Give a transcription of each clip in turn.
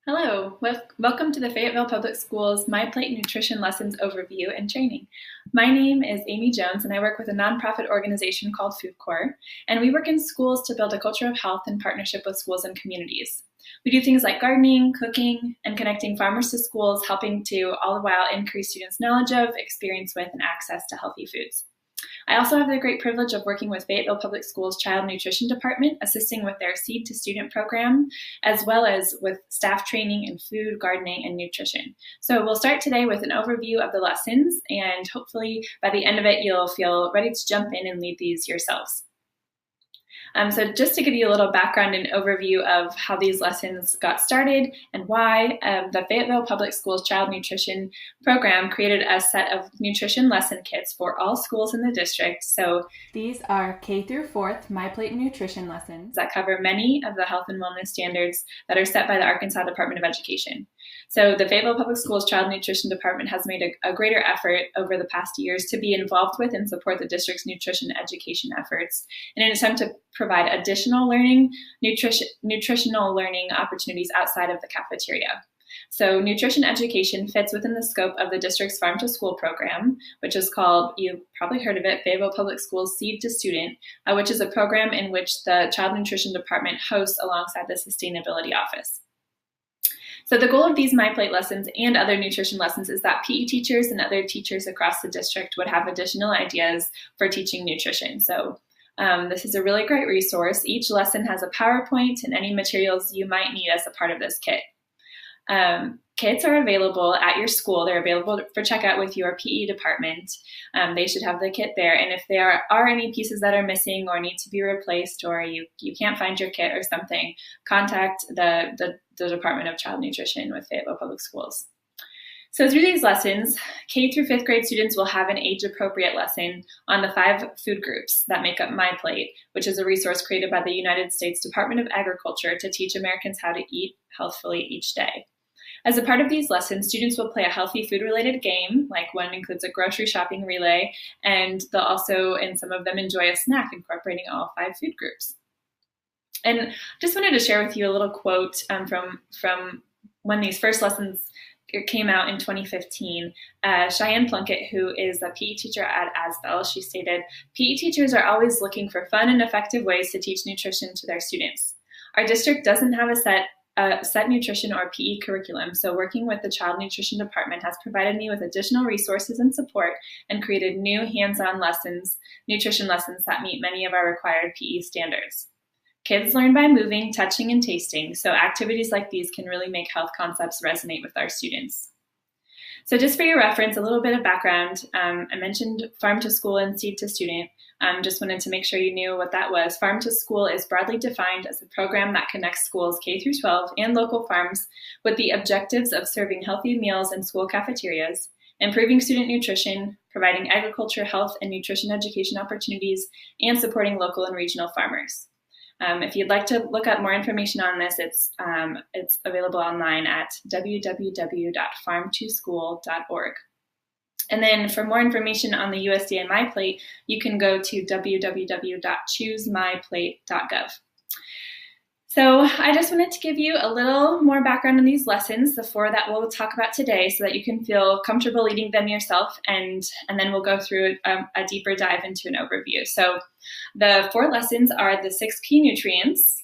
Hello, welcome to the Fayetteville Public Schools MyPlate Nutrition Lessons Overview and Training. My name is Amy Jones and I work with a nonprofit organization called Food Corps, and we work in schools to build a culture of health in partnership with schools and communities. We do things like gardening, cooking, and connecting farmers to schools, helping to all the while increase students' knowledge of, experience with, and access to healthy foods. I also have the great privilege of working with Fayetteville Public Schools Child Nutrition Department, assisting with their Seed to Student program, as well as with staff training in food, gardening, and nutrition. So we'll start today with an overview of the lessons, and hopefully by the end of it, you'll feel ready to jump in and lead these yourselves. So just to give you a little background and overview of how these lessons got started and why, the Fayetteville Public Schools Child Nutrition Program created a set of nutrition lesson kits for all schools in the district. So these are K through 4th MyPlate nutrition lessons that cover many of the health and wellness standards that are set by the Arkansas Department of Education. So the Fayetteville Public Schools Child Nutrition Department has made a greater effort over the past years to be involved with and support the district's nutrition education efforts in an attempt to provide additional nutritional learning opportunities outside of the cafeteria. So nutrition education fits within the scope of the district's Farm to School program, which is called, you've probably heard of it, Fayetteville Public Schools Seed to Student, which is a program in which the Child Nutrition Department hosts alongside the Sustainability Office. So the goal of these MyPlate lessons and other nutrition lessons is that PE teachers and other teachers across the district would have additional ideas for teaching nutrition. So this is a really great resource. Each lesson has a PowerPoint and any materials you might need as a part of this kit. Kits are available at your school. They're available for checkout with your PE department. They should have the kit there. And if there are any pieces that are missing or need to be replaced, or you can't find your kit or something, contact the Department of Child Nutrition with Fayetteville Public Schools. So through these lessons, K through 5th grade students will have an age-appropriate lesson on the 5 food groups that make up MyPlate, which is a resource created by the United States Department of Agriculture to teach Americans how to eat healthfully each day. As a part of these lessons, students will play a healthy food-related game, like one includes a grocery shopping relay, and they'll also, in some of them, enjoy a snack incorporating all 5 food groups. And just wanted to share with you a little quote from when these first lessons came out in 2015. Cheyenne Plunkett, who is a PE teacher at Asbel, she stated, "PE teachers are always looking for fun and effective ways to teach nutrition to their students. Our district doesn't have a set nutrition or PE curriculum, so working with the Child Nutrition Department has provided me with additional resources and support and created new hands-on lessons, nutrition lessons that meet many of our required PE standards. Kids learn by moving, touching, and tasting, so activities like these can really make health concepts resonate with our students." So just for your reference, a little bit of background. I mentioned Farm to School and Seed to Student. Just wanted to make sure you knew what that was. Farm to School is broadly defined as a program that connects schools K through 12 and local farms with the objectives of serving healthy meals in school cafeterias, improving student nutrition, providing agriculture, health, and nutrition education opportunities, and supporting local and regional farmers. If you'd like to look up more information on this, it's available online at www.farmtoschool.org. And then for more information on the USDA MyPlate, you can go to www.choosemyplate.gov. So I just wanted to give you a little more background on these lessons, the 4 that we'll talk about today, so that you can feel comfortable leading them yourself, and then we'll go through a deeper dive into an overview. So the 4 lessons are the 6 key nutrients,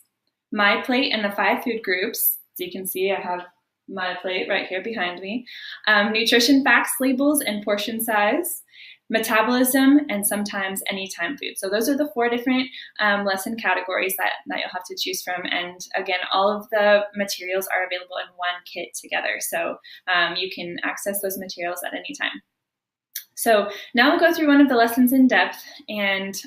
MyPlate, and the 5 food groups. So you can see I have MyPlate right here behind me, nutrition facts, labels, and portion size, metabolism, and sometimes anytime food. So those are the 4 different lesson categories that you'll have to choose from. And again, all of the materials are available in one kit together. So you can access those materials at any time. So now we'll go through one of the lessons in depth, and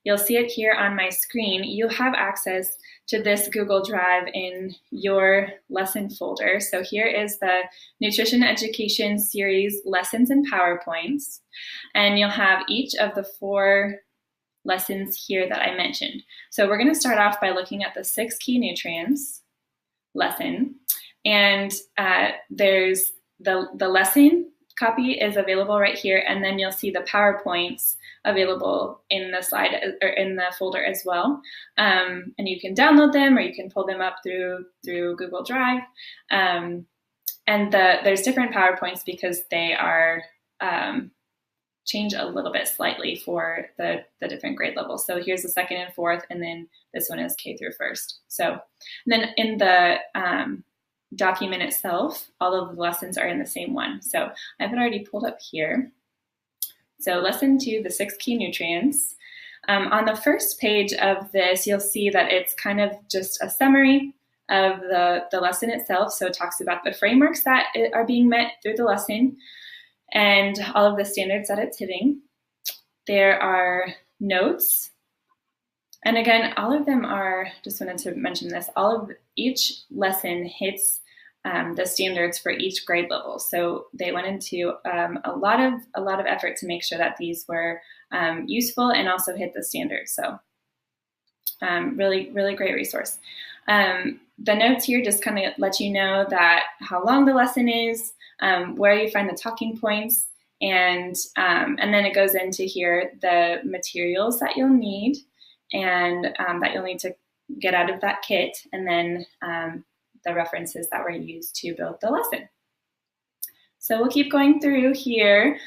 you'll see it here on my screen. You have access to this Google Drive in your lesson folder. So here is the Nutrition Education Series Lessons and PowerPoints. And you'll have each of the 4 lessons here that I mentioned. So we're going to start off by looking at the 6 key nutrients lesson. And there's the lesson copy is available right here, and then you'll see the PowerPoints available in the slide or in the folder as well. And you can download them or you can pull them up through Google Drive. And there's different PowerPoints because they are change a little bit slightly for the different grade levels. So here's the second and fourth, and then this one is K through first. So and then in the document itself, all of the lessons are in the same one. So I have it already pulled up here. So lesson 2, the 6 key nutrients. On the first page of this, you'll see that it's kind of just a summary of the lesson itself. So it talks about the frameworks that are being met through the lesson and all of the standards that it's hitting. There are notes. And again, all of them are, just wanted to mention this, each lesson hits the standards for each grade level. So they went into a lot of effort to make sure that these were useful and also hit the standards. So really, really great resource. The notes here just kind of let you know that how long the lesson is, where you find the talking points, and then it goes into here the materials that you'll need and that you'll need to get out of that kit, and then the references that were used to build the lesson. So we'll keep going through here.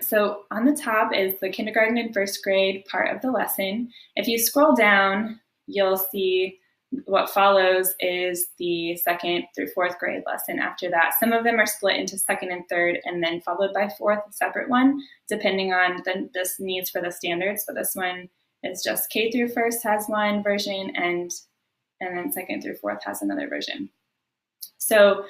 So on the top is the kindergarten and first grade part of the lesson. If you scroll down, you'll see what follows is the second through fourth grade lesson after that. Some of them are split into second and third and then followed by fourth, a separate one, depending on the needs for the standards. So this one is just K through first has one version, and then second through fourth has another version. So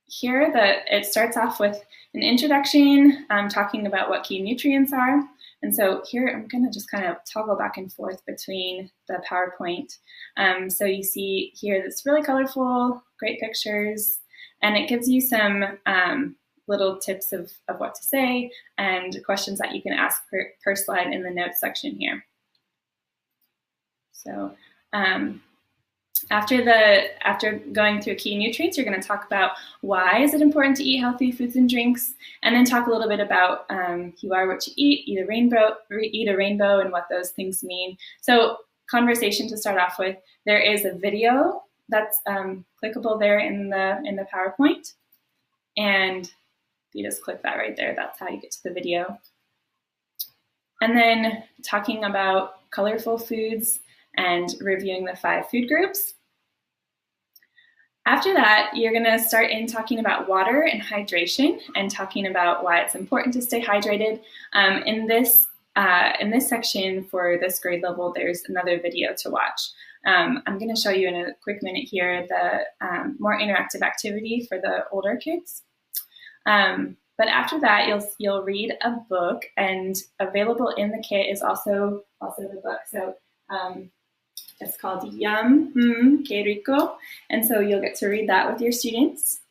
here it starts off with an introduction, talking about what key nutrients are. And so here I'm going to just kind of toggle back and forth between the PowerPoint. So you see here this really colorful, great pictures, and it gives you some little tips of what to say and questions that you can ask per slide in the notes section here. So after going through key nutrients, you're going to talk about why is it important to eat healthy foods and drinks, and then talk a little bit about you are what you eat a rainbow, and what those things mean. So conversation to start off with. There is a video that's clickable there in the PowerPoint, and you just click that right there. That's how you get to the video. And then talking about colorful foods and reviewing the 5 food groups. After that, you're going to start in talking about water and hydration and talking about why it's important to stay hydrated. In this section for this grade level, there's another video to watch. I'm going to show you in a quick minute here the more interactive activity for the older kids. But after that, you'll read a book, and available in the kit is also the book. So it's called Yum, Qué Rico, and so you'll get to read that with your students.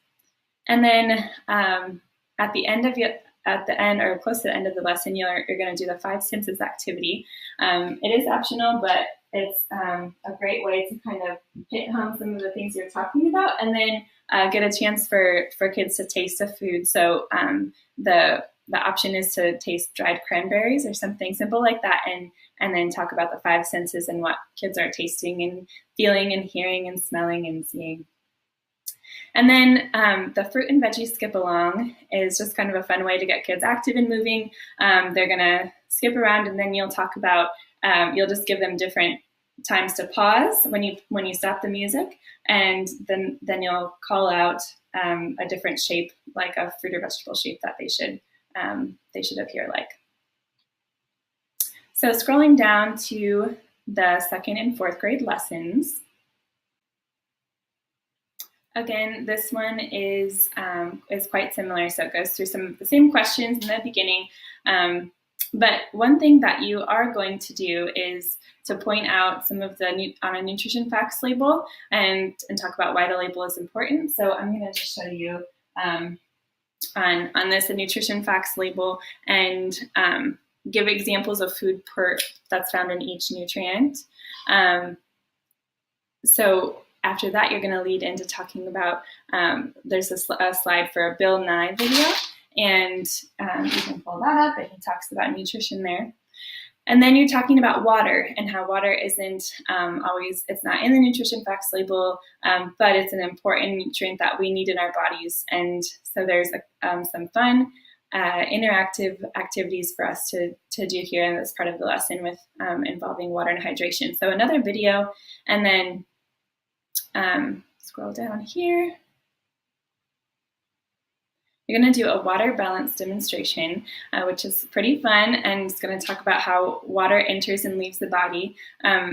And then at the end or close to the end of the lesson, you're going to do the 5 senses activity. It is optional, but it's a great way to kind of hit home some of the things you're talking about, and then get a chance for kids to taste a food. So the option is to taste dried cranberries or something simple like that, and then talk about the 5 senses and what kids are tasting and feeling and hearing and smelling and seeing. And then the fruit and veggie skip along is just kind of a fun way to get kids active and moving. They're going to skip around, and then you'll talk about, you'll just give them different times to pause when you stop the music, and then you'll call out a different shape, like a fruit or vegetable shape that they should appear like. So scrolling down to the second and fourth grade lessons. Again, this one is quite similar. So it goes through some of the same questions in the beginning. But one thing that you are going to do is to point out some of on a nutrition facts label and talk about why the label is important. So I'm going to just show you on this a nutrition facts label and give examples of food that's found in each nutrient. So after that, you're going to lead into talking about, there's a slide for a Bill Nye video, And you can pull that up, and he talks about nutrition there. And then you're talking about water and how water isn't always, it's not in the nutrition facts label, but it's an important nutrient that we need in our bodies. And so there's some fun interactive activities for us to do here in this part of the lesson with involving water and hydration. So another video, and then scroll down here. You're going to do a water balance demonstration, which is pretty fun, and it's going to talk about how water enters and leaves the body.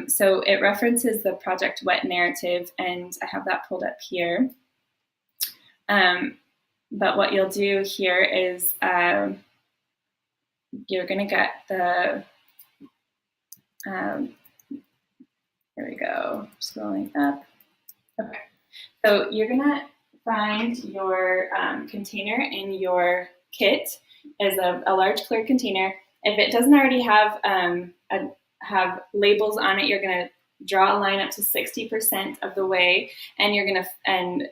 So it references the Project WET narrative, and I have that pulled up here. But what you'll do here is you're going to get the, here we go, scrolling up. Okay, so you're going to find your container in your kit is a large clear container. If it doesn't already have labels on it, you're going to draw a line up to 60% of the way, and you're going to and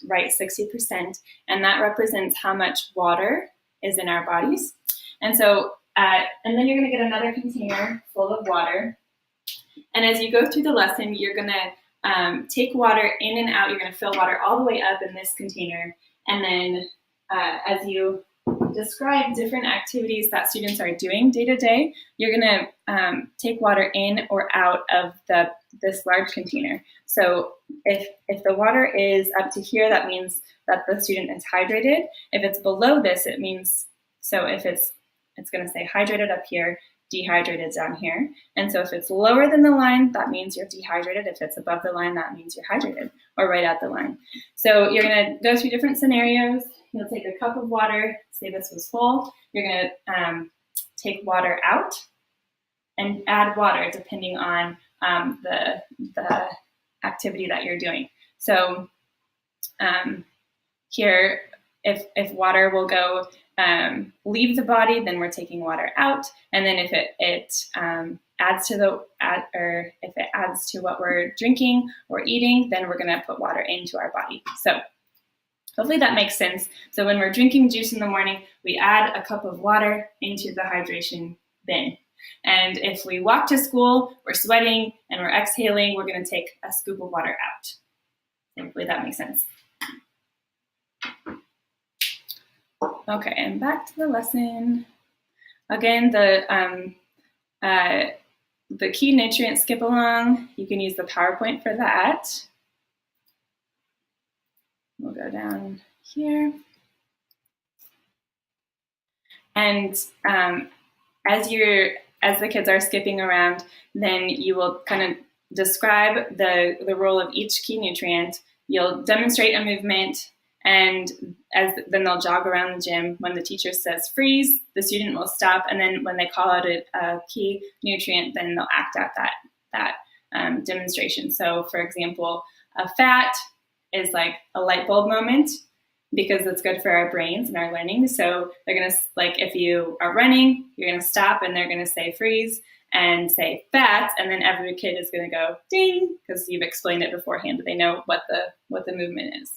write 60%, and that represents how much water is in our bodies. And so, and then you're going to get another container full of water, and as you go through the lesson, you're going to take water in and out. You're going to fill water all the way up in this container. And then as you describe different activities that students are doing day to day, you're going to take water in or out of this large container. So if the water is up to here, that means that the student is hydrated. If it's below this, it means, so if it's going to say hydrated up here, dehydrated down here. And so if it's lower than the line, that means you're dehydrated. If it's above the line, that means you're hydrated, or right at the line. So you're going to go through different scenarios. You'll take a cup of water, say this was full. You're going to take water out and add water depending on the activity that you're doing. So here, if water will go leave the body, then we're taking water out. And then if it adds to what we're drinking or eating, then we're going to put water into our body. So hopefully that makes sense. So when we're drinking juice in the morning, we add a cup of water into the hydration bin. And if we walk to school, we're sweating and we're exhaling, we're going to take a scoop of water out. Hopefully that makes sense. Okay, and back to the lesson. Again, the key nutrient skip along, you can use the PowerPoint for that. We'll go down here. And as the kids are skipping around, then you will kind of describe the role of each key nutrient. You'll demonstrate a movement, and then they'll jog around the gym. When the teacher says freeze, the student will stop, and then when they call out a key nutrient, then they'll act out that demonstration. So for example, a fat is like a light bulb moment because it's good for our brains and our learning. So they're gonna, like if you are running, you're gonna stop and they're gonna say freeze and say fat, and then every kid is gonna go ding because you've explained it beforehand. They know what the movement is.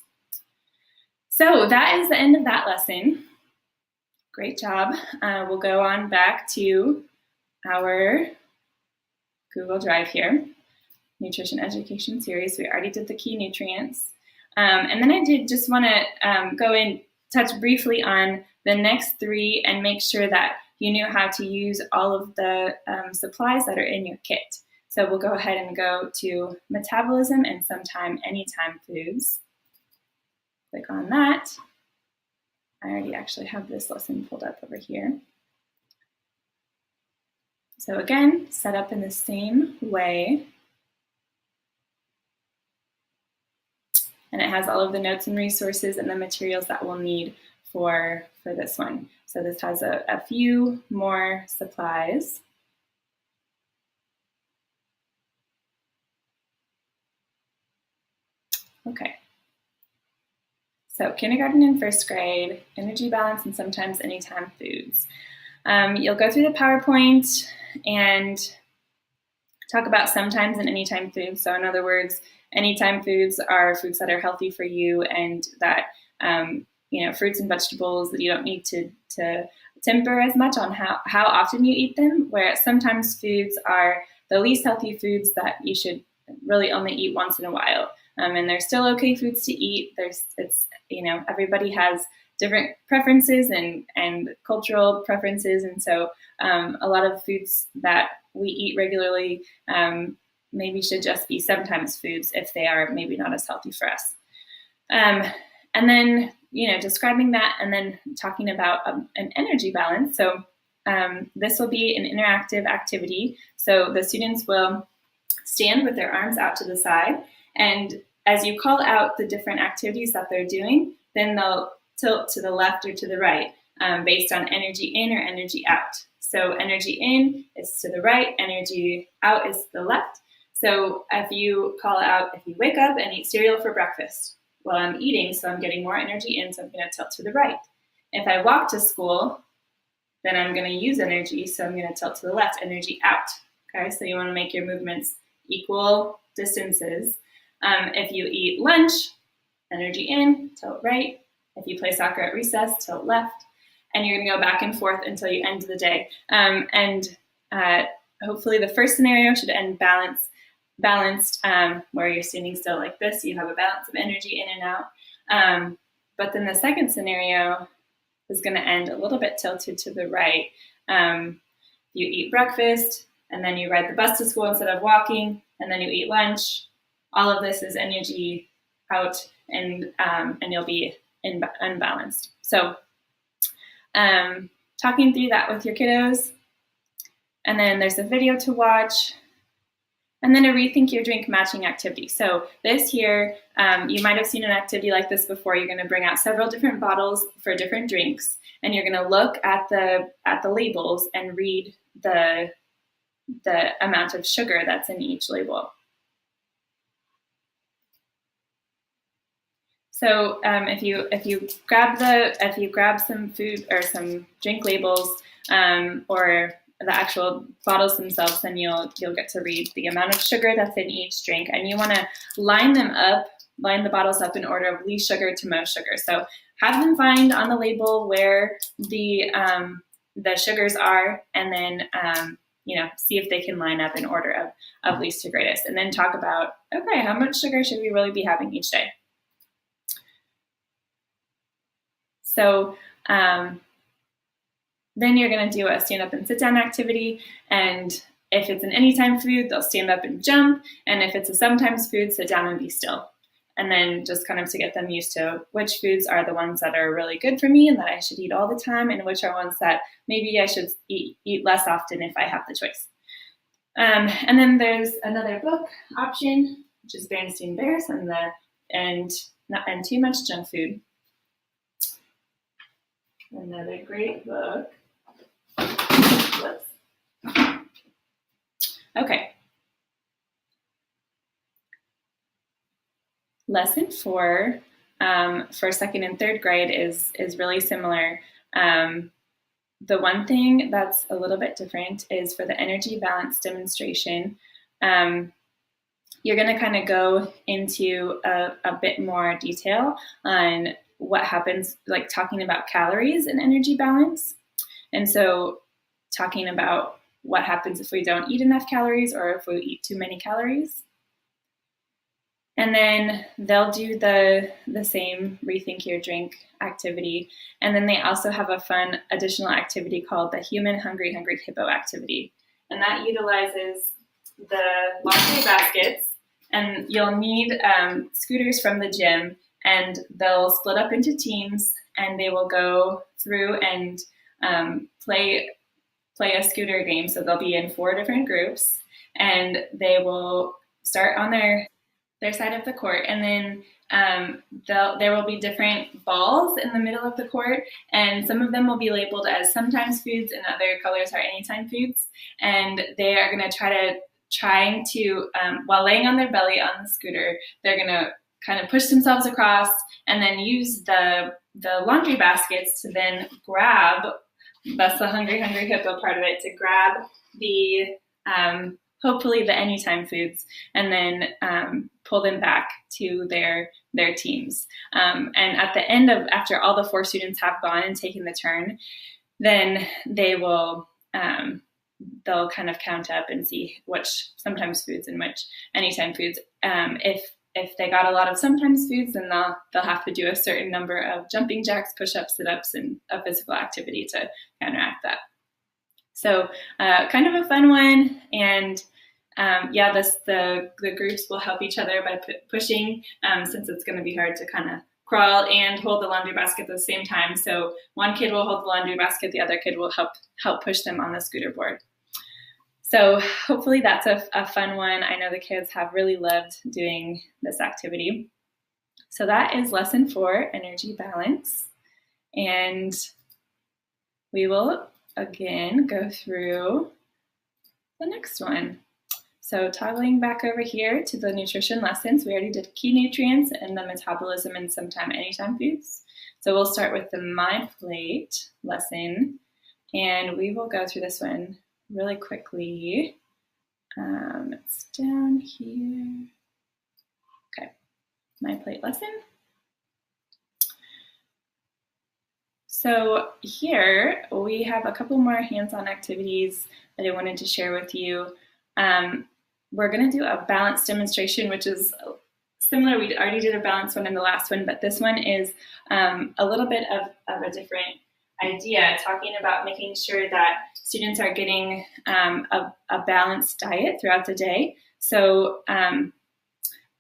So that is the end of that lesson. Great job. We'll go on back to our Google Drive here, Nutrition Education Series. We already did the key nutrients. And then I did just want to go and touch briefly on the next three and make sure that you knew how to use all of the supplies that are in your kit. So we'll go ahead and go to metabolism and sometime anytime foods. Click on that. I already actually have this lesson pulled up over here. So again, set up in the same way. And it has all of the notes and resources and the materials that we'll need for this one. So this has a few more supplies. Okay. So kindergarten and first grade, energy balance, and sometimes anytime foods. You'll go through the PowerPoint and talk about sometimes and anytime foods. So in other words, anytime foods are foods that are healthy for you and that fruits and vegetables that you don't need to temper as much on how often you eat them, whereas sometimes foods are the least healthy foods that you should really only eat once in a while. And they're still okay foods to eat. Everybody has different preferences and cultural preferences. And so a lot of foods that we eat regularly maybe should just be sometimes foods if they are maybe not as healthy for us. And then, describing that and then talking about an energy balance. So this will be an interactive activity. So the students will stand with their arms out to the side, and as you call out the different activities that they're doing, then they'll tilt to the left or to the right based on energy in or energy out. So energy in is to the right, energy out is to the left. So if you call out, if you wake up and eat cereal for breakfast, well, I'm eating, so I'm getting more energy in, so I'm going to tilt to the right. If I walk to school, then I'm going to use energy, so I'm going to tilt to the left, energy out. Okay, so you want to make your movements equal distances. If you eat lunch, energy in, tilt right. If you play soccer at recess, tilt left. And you're going to go back and forth until you end the day. Hopefully the first scenario should end balanced, where you're standing still like this. You have a balance of energy in and out. But then the second scenario is going to end a little bit tilted to the right. You eat breakfast, and then you ride the bus to school instead of walking, and then you eat lunch. All of this is energy out, and you'll be unbalanced. So talking through that with your kiddos, and then there's a video to watch, and then a rethink your drink matching activity. So this here, you might have seen an activity like this before. You're going to bring out several different bottles for different drinks, and you're going to look at the labels and read the amount of sugar that's in each label. So if you grab some food or some drink labels or the actual bottles themselves, then you'll get to read the amount of sugar that's in each drink, and you want to line the bottles up in order of least sugar to most sugar. So have them find on the label where the sugars are, and then see if they can line up in order of least to greatest, and then talk about, okay, how much sugar should we really be having each day? So then you're going to do a stand up and sit down activity. And if it's an anytime food, they'll stand up and jump. And if it's a sometimes food, sit down and be still. And then just kind of to get them used to which foods are the ones that are really good for me and that I should eat all the time, and which are ones that maybe I should eat less often if I have the choice. And then there's another book option, which is Berenstain Bears and Too Much Junk Food. Another great book. Whoops. Okay. Lesson 4 for second and third grade is really similar. The one thing that's a little bit different is for the energy balance demonstration. You're going to kind of go into a bit more detail on what happens, like talking about calories and energy balance. And so talking about what happens if we don't eat enough calories or if we eat too many calories. And then they'll do the same rethink your drink activity. And then they also have a fun additional activity called the Human Hungry Hippo activity. And that utilizes the laundry baskets, and you'll need scooters from the gym, and they'll split up into teams, and they will go through and play a scooter game. So they'll be in 4 different groups, and they will start on their side of the court, and then there will be different balls in the middle of the court, and some of them will be labeled as sometimes foods and other colors are anytime foods, and they are going to trying to while laying on their belly on the scooter, they're going to kind of push themselves across and then use the laundry baskets to then grab, that's the hungry hippo part of it, to grab the hopefully the anytime foods, and then pull them back to their their teams. And at the end of, after all the 4 students have gone and taken the turn, then they will, they'll kind of count up and see which sometimes foods and which anytime foods. If they got a lot of sometimes foods, then they'll have to do a certain number of jumping jacks, push-ups, sit-ups, and a physical activity to counteract that. So kind of a fun one. And the groups will help each other by pushing, since it's going to be hard to kind of crawl and hold the laundry basket at the same time. So one kid will hold the laundry basket, the other kid will help push them on the scooter board. So hopefully that's a fun one. I know the kids have really loved doing this activity. So that is lesson 4, energy balance. And we will again go through the next one. So toggling back over here to the nutrition lessons, we already did key nutrients and the metabolism and sometime anytime foods. So we'll start with the MyPlate lesson, and we will go through this one really quickly. It's down here. Okay, MyPlate lesson. So here we have a couple more hands-on activities that I wanted to share with you. We're going to do a balance demonstration, which is similar. We already did a balance one in the last one, but this one is a little bit of a different idea, talking about making sure that students are getting a balanced diet throughout the day. So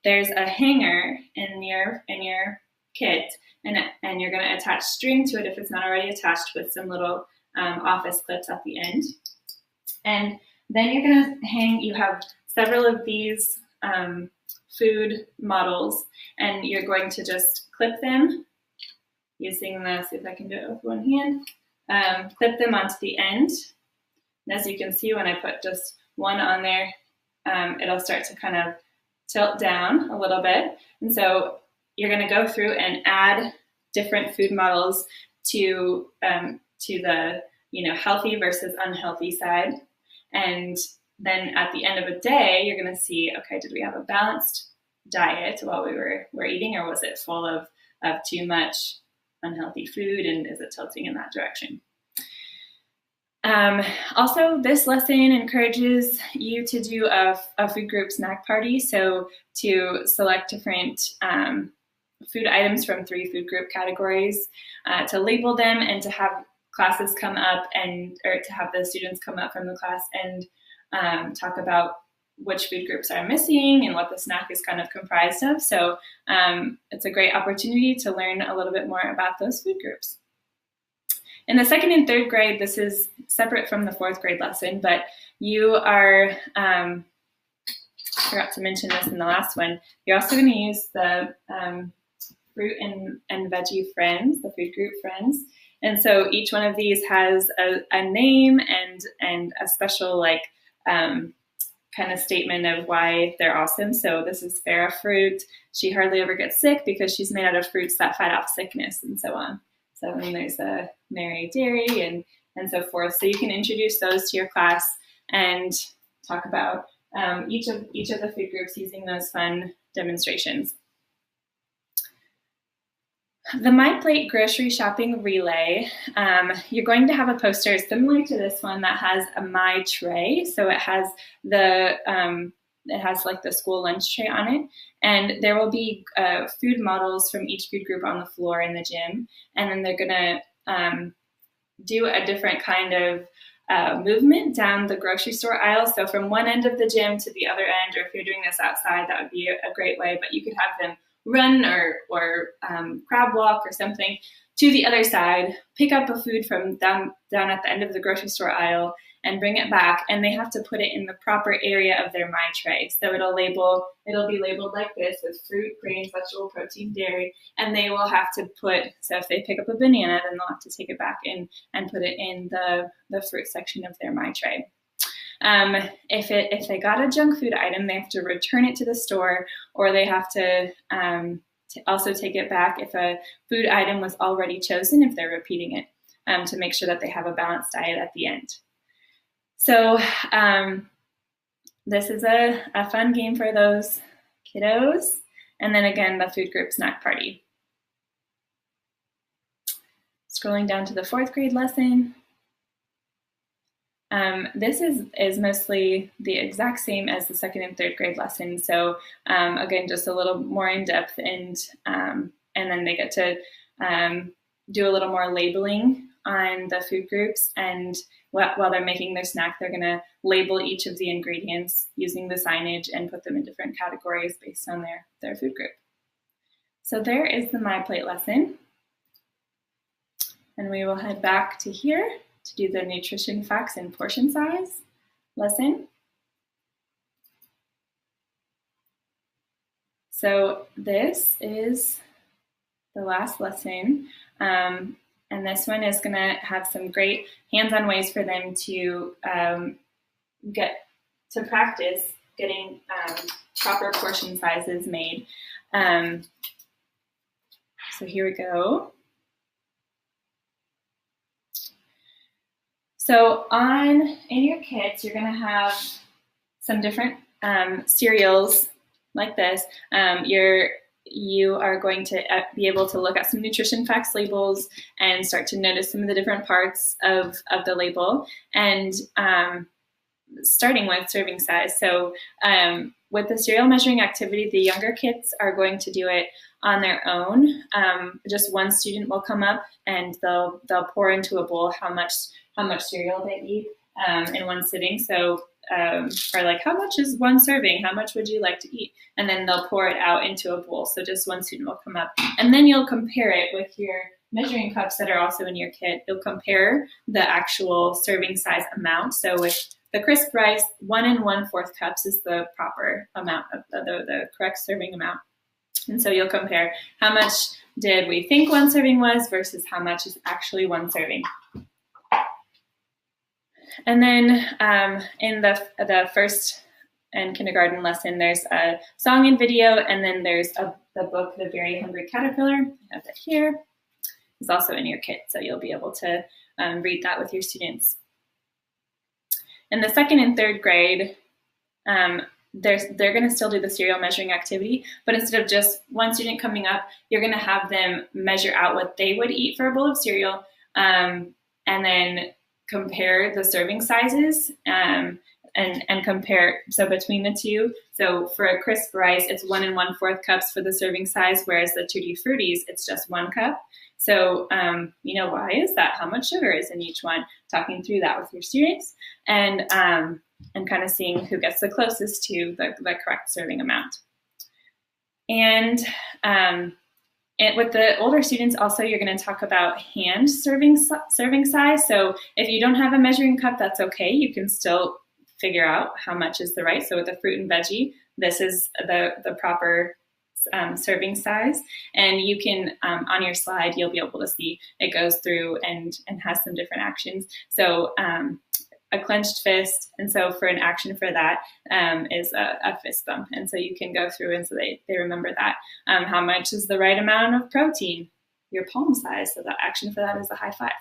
there's a hanger in your kit, and you're going to attach string to it if it's not already attached, with some little office clips at the end. And then you're going to hang, you have several of these food models, and you're going to just clip them using the, see if I can do it with one hand, clip them onto the end. And as you can see, when I put just one on there, it'll start to kind of tilt down a little bit. And so you're going to go through and add different food models to the healthy versus unhealthy side. And then at the end of a day, you're going to see, okay, did we have a balanced diet while we were eating, or was it full of too much unhealthy food, and is it tilting in that direction? Also, this lesson encourages you to do a food group snack party. So to select different food items from 3 food group categories, to label them, and to have classes come up or to have the students come up from the class and talk about which food groups are missing and what the snack is kind of comprised of. So it's a great opportunity to learn a little bit more about those food groups. In the 2nd and 3rd grade, this is separate from the 4th grade lesson, but you are, I forgot to mention this in the last one, you're also going to use the fruit and veggie friends, the food group friends. And so each one of these has a name and a special kind of statement of why they're awesome. So this is Farrah Fruit. She hardly ever gets sick because she's made out of fruits that fight off sickness, and so on. So then there's a Mary Dairy and so forth. So you can introduce those to your class and talk about each of the food groups using those fun demonstrations. The MyPlate grocery shopping relay, you're going to have a poster similar to this one that has a My Tray. So it has like the school lunch tray on it, and there will be food models from each food group on the floor in the gym, and then they're gonna do a different kind of movement down the grocery store aisle. So from one end of the gym to the other end, or if you're doing this outside, that would be a great way, but you could have them run or crab walk or something to the other side, pick up a food from down at the end of the grocery store aisle and bring it back, and they have to put it in the proper area of their My Tray. So it'll be labeled like this with fruit, grains, vegetable, protein, dairy, and they will have to so if they pick up a banana, then they'll have to take it back and put it in the fruit section of their My Tray. If they got a junk food item, they have to return it to the store, or they have to also take it back if a food item was already chosen, if they're repeating it, to make sure that they have a balanced diet at the end. So this is a fun game for those kiddos. And then again, the food group snack party. Scrolling down to the 4th grade lesson. This is mostly the exact same as the 2nd and 3rd grade lesson. So again, just a little more in depth, and then they get to do a little more labeling on the food groups. And while they're making their snack, they're going to label each of the ingredients using the signage and put them in different categories based on their food group. So there is the MyPlate lesson. And we will head back to here to do the nutrition facts and portion size lesson. So this is the last lesson, and this one is going to have some great hands-on ways for them to get to practice getting proper portion sizes made. So here we go. So in your kits, you're going to have some different cereals like this. You are going to be able to look at some nutrition facts labels and start to notice some of the different parts of the label, and starting with serving size. So with the cereal measuring activity, the younger kids are going to do it on their own. Just one student will come up and they'll pour into a bowl how much cereal they eat in one sitting. So or like, how much is one serving? How much would you like to eat? And then they'll pour it out into a bowl. So just one student will come up, and then you'll compare it with your measuring cups that are also in your kit. You'll compare the actual serving size amount. So with the crisp rice, 1 1/4 cups is the proper amount of the correct serving amount. And so you'll compare how much did we think one serving was versus how much is actually one serving. And then in the first and kindergarten lesson, there's a song and video, and then there's the book, The Very Hungry Caterpillar. I have that here. It's also in your kit, so you'll be able to read that with your students. In the 2nd and 3rd grade, they're going to still do the cereal measuring activity, but instead of just one student coming up, you're going to have them measure out what they would eat for a bowl of cereal, and then compare the serving sizes and compare, so between the two. So for a crisp rice, it's 1 1/4 cups for the serving size, whereas the Tutti Fruttis, it's just 1 cup. So, why is that? How much sugar is in each one? Talking through that with your students, and kind of seeing who gets the closest to the correct serving amount. And with the older students, also, you're going to talk about hand serving size. So if you don't have a measuring cup, that's okay. You can still figure out how much is the right. So with the fruit and veggie, this is the proper serving size. And you can, on your slide, you'll be able to see it goes through and has some different actions. So a clenched fist, and so for an action for that is a fist bump. And so you can go through, and so they remember that. How much is the right amount of protein? Your palm size, so the action for that is a high five.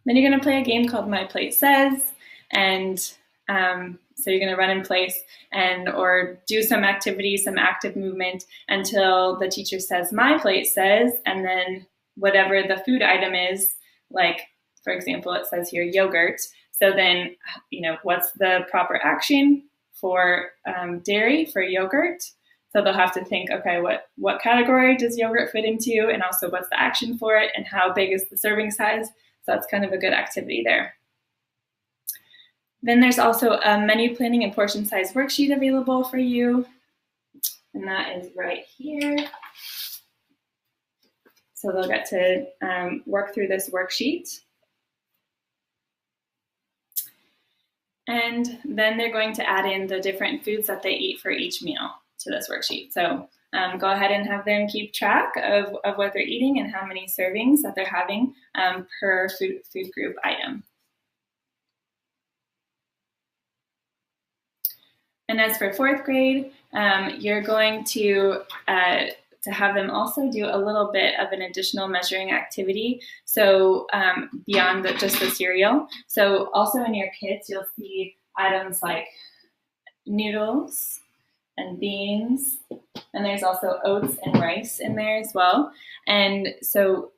Then you're going to play a game called MyPlate Says, and so you're going to run in place or do some activity, some active movement until the teacher says MyPlate Says, and then whatever the food item is, like, for example, it says here yogurt. So then, what's the proper action for dairy, for yogurt? So they'll have to think, okay, what category does yogurt fit into? And also, what's the action for it? And how big is the serving size? So that's kind of a good activity there. Then there's also a menu planning and portion size worksheet available for you. And that is right here. So they'll get to work through this worksheet. And then they're going to add in the different foods that they eat for each meal to this worksheet. So go ahead and have them keep track of what they're eating and how many servings that they're having per food group item. And as for 4th grade, you're going to have them also do a little bit of an additional measuring activity. So beyond just the cereal. So also in your kits, you'll see items like noodles, and beans. And there's also oats and rice in there as well. And so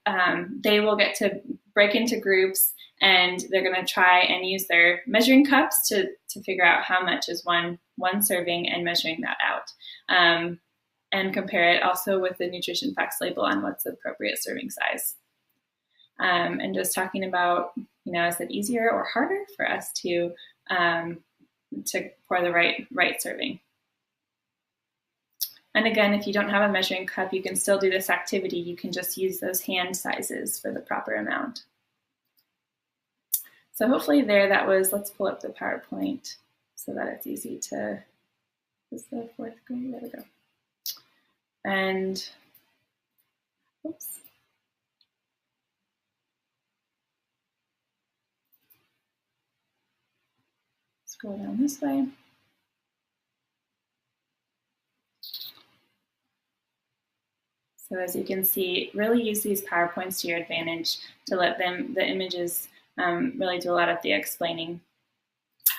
they will get to break into groups, and they're going to try and use their measuring cups to figure out how much is one serving and measuring that out. And compare it also with the nutrition facts label on what's the appropriate serving size. And just talking about, is it easier or harder for us to pour the right serving? And again, if you don't have a measuring cup, you can still do this activity. You can just use those hand sizes for the proper amount. So hopefully let's pull up the PowerPoint so that it's easy to, is the 4th grade? There we go. And, oops. Scroll down this way. So as you can see, really use these PowerPoints to your advantage to let the images really do a lot of the explaining.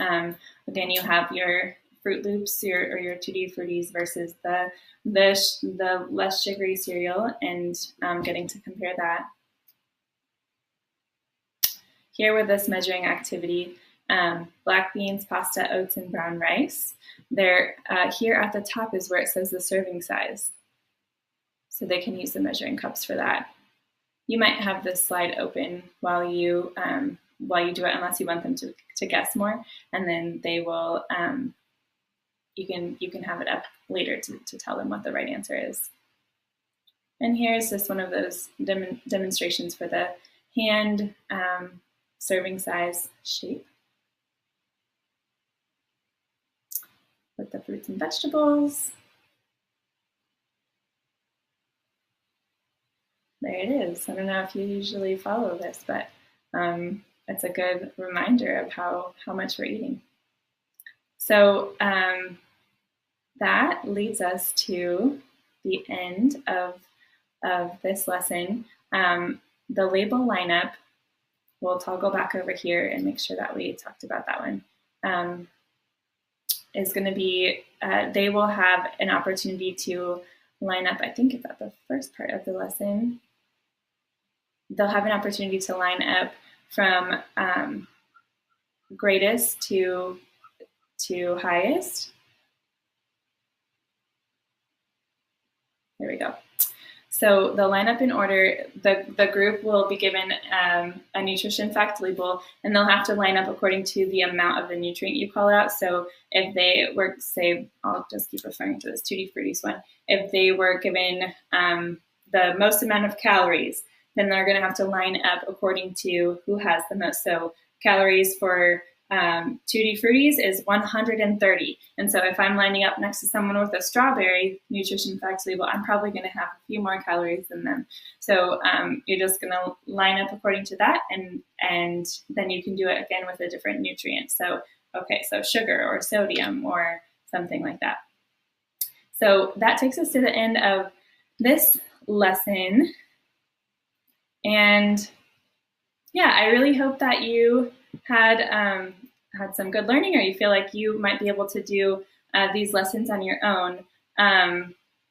Again, you have your Fruit Loops or your Tutti Fruttis versus the less sugary cereal, and getting to compare that. Here with this measuring activity, black beans, pasta, oats, and brown rice. Here at the top is where it says the serving size. So they can use the measuring cups for that. You might have this slide open while you do it, unless you want them to guess more, and then they will. You can have it up later to tell them what the right answer is. And here's just one of those demonstrations for the hand serving size shape with the fruits and vegetables. There it is. I don't know if you usually follow this, but it's a good reminder of how much we're eating. So that leads us to the end of this lesson. The label lineup, we'll toggle back over here and make sure that we talked about that one, is going to be, they will have an opportunity to line up, I think it's at the first part of the lesson. They'll have an opportunity to line up from greatest to highest. There we go. So they'll line up in order. The group will be given a nutrition fact label, and they'll have to line up according to the amount of the nutrient you call out. So if they were, say, I'll just keep referring to this Tutti Fruttis one. If they were given the most amount of calories, then they're going to have to line up according to who has the most. So calories for Tutti Fruttis is 130. And so if I'm lining up next to someone with a strawberry nutrition facts label, I'm probably going to have a few more calories than them. So you're just going to line up according to that, and then you can do it again with a different nutrient. So, okay, so sugar or sodium or something like that. So that takes us to the end of this lesson. And yeah, I really hope that you had some good learning, or you feel like you might be able to do these lessons on your own.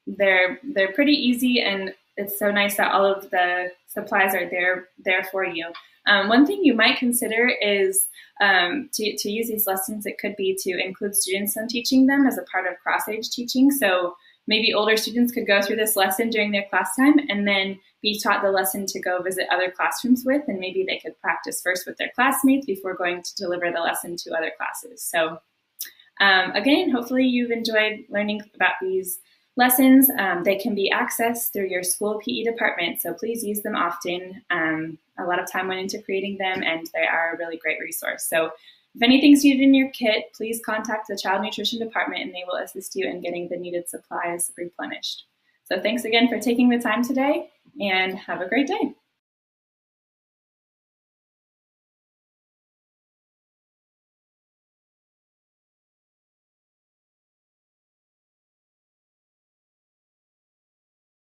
They're pretty easy, and it's so nice that all of the supplies are there for you. One thing you might consider is to use these lessons, it could be to include students in teaching them as a part of cross-age teaching. So maybe older students could go through this lesson during their class time and then be taught the lesson to go visit other classrooms with, and maybe they could practice first with their classmates before going to deliver the lesson to other classes. So again, hopefully you've enjoyed learning about these lessons. They can be accessed through your school PE department, so please use them often. A lot of time went into creating them, and they are a really great resource. So if anything's needed in your kit, please contact the Child Nutrition Department, and they will assist you in getting the needed supplies replenished. So thanks again for taking the time today, and have a great day.